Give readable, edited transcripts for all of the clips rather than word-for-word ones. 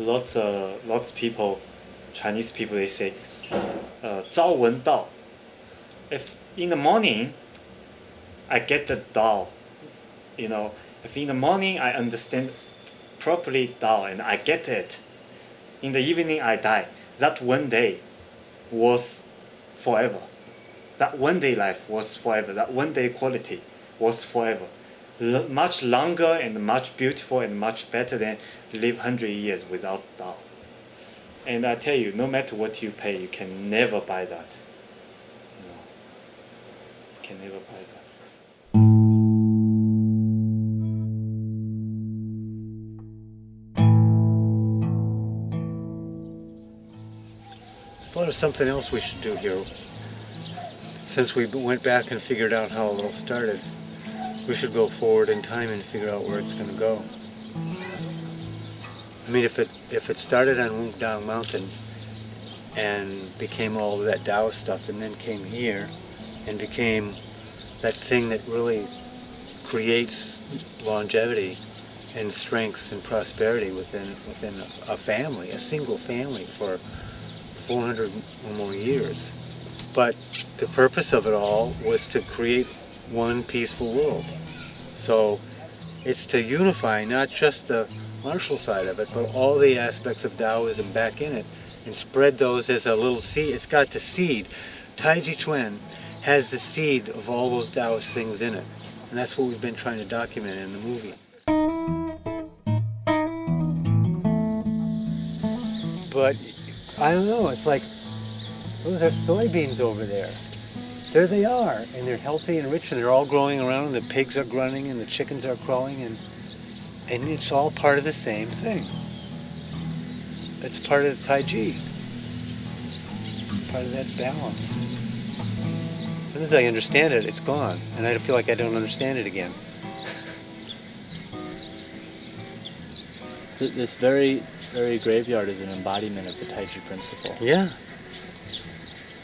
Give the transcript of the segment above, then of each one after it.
lots of people, Chinese people, they say, 朝闻道. If in the morning I get the Dao, if in the morning I understand properly Dao and I get it, in the evening I die. That one day was forever. That one day life was forever. That one day quality was forever. Much longer and much beautiful and much better than live 100 years without Dao. And I tell you, no matter what you pay, you can never buy that. You can never buy that. I thought of something else we should do here. Since we went back and figured out how it all started, we should go forward in time and figure out where it's going to go. I mean, if it started on Wukdang Mountain and became all of that Tao stuff, and then came here and became that thing that really creates longevity and strength and prosperity within a family, a single family for 400 or more years. But the purpose of it all was to create one peaceful world. So it's to unify not just the martial side of it, but all the aspects of Taoism back in it and spread those as a little seed. It's got the seed. Taiji Ch has the seed of all those Taoist things in it. And that's what we've been trying to document in the movie. But I don't know, it's like, those are soybeans over there. There they are, and they're healthy and rich, and they're all growing around, and the pigs are grunting, and the chickens are crowing, and it's all part of the same thing. It's part of the Tai Chi. Part of that balance. As soon as I understand it, it's gone, and I feel like I don't understand it again. This very, very graveyard is an embodiment of the Tai Chi principle. Yeah,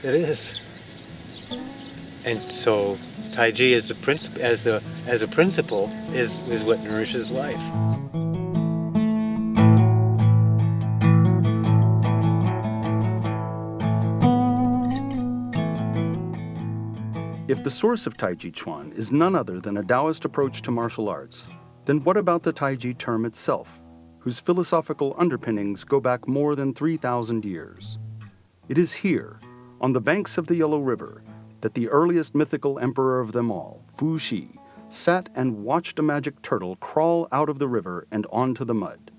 it is. And so Tai Chi as a principle is what nourishes life. If the source of Taiji Chuan is none other than a Taoist approach to martial arts, then what about the Taiji term itself, whose philosophical underpinnings go back more than 3,000 years? It is here, on the banks of the Yellow River, that the earliest mythical emperor of them all, Fu Xi, sat and watched a magic turtle crawl out of the river and onto the mud.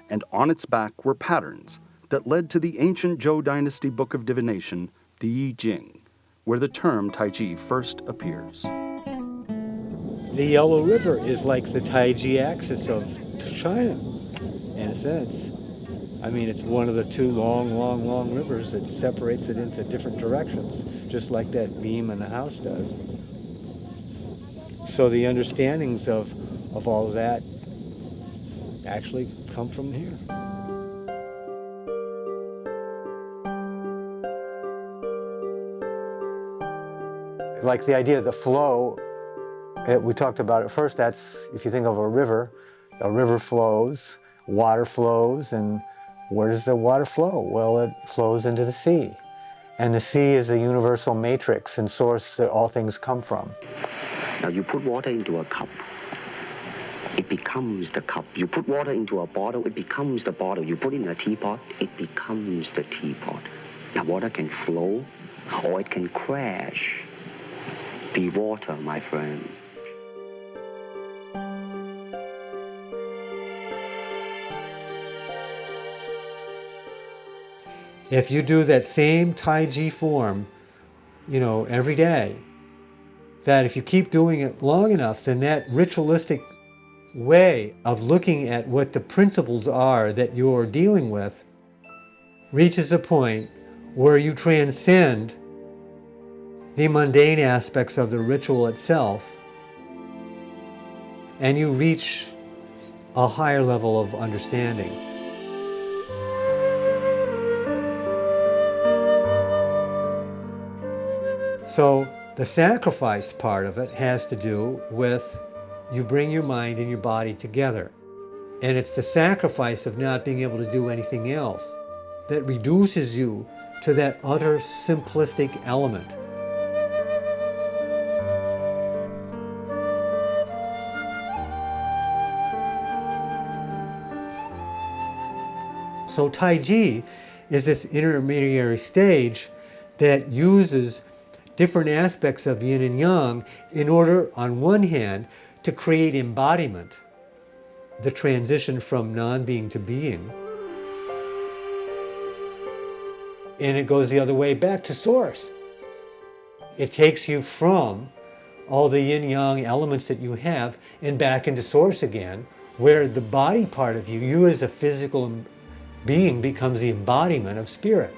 And on its back were patterns that led to the ancient Zhou dynasty book of divination, the Yi Jing, where the term Tai Chi first appears. The Yellow River is like the Taiji axis of China, in a sense. I mean, it's one of the two long rivers that separates it into different directions, just like that beam in the house does. So the understandings of all of that actually come from here. Like the idea of the flow, we talked about it first, that's, if you think of a river flows, water flows, and where does the water flow? Well, it flows into the sea. And the sea is a universal matrix and source that all things come from. Now you put water into a cup, it becomes the cup. You put water into a bottle, it becomes the bottle. You put it in a teapot, it becomes the teapot. Now water can flow or it can crash. Be water, my friend. If you do that same Tai Chi form, every day, that if you keep doing it long enough, then that ritualistic way of looking at what the principles are that you're dealing with reaches a point where you transcend the mundane aspects of the ritual itself, and you reach a higher level of understanding. So the sacrifice part of it has to do with you bring your mind and your body together. And it's the sacrifice of not being able to do anything else that reduces you to that utter simplistic element. So Tai Chi is this intermediary stage that uses different aspects of yin and yang in order, on one hand, to create embodiment, the transition from non-being to being. And it goes the other way back to source. It takes you from all the yin-yang elements that you have and back into source again, where the body part of you as a physical being, becomes the embodiment of spirit.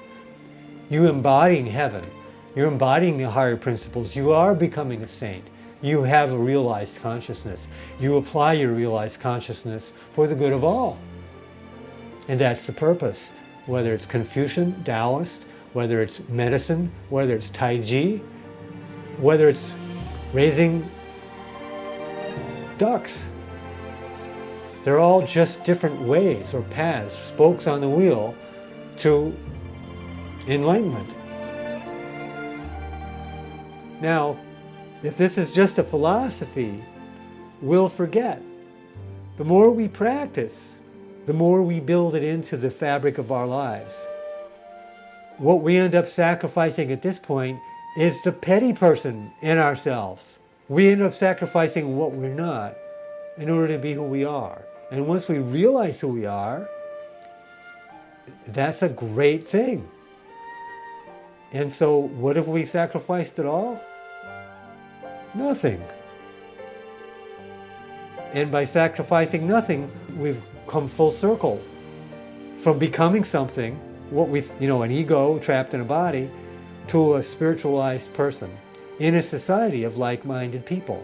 You embodying heaven. You're embodying the higher principles. You are becoming a saint. You have a realized consciousness. You apply your realized consciousness for the good of all. And that's the purpose. Whether it's Confucian, Taoist, whether it's medicine, whether it's Tai Chi, whether it's raising ducks. They're all just different ways or paths, spokes on the wheel to enlightenment. Now, if this is just a philosophy, we'll forget. The more we practice, the more we build it into the fabric of our lives. What we end up sacrificing at this point is the petty person in ourselves. We end up sacrificing what we're not in order to be who we are. And once we realize who we are, that's a great thing. And so what have we sacrificed at all? Nothing. And by sacrificing nothing, we've come full circle from becoming something, an ego trapped in a body, to a spiritualized person in a society of like-minded people.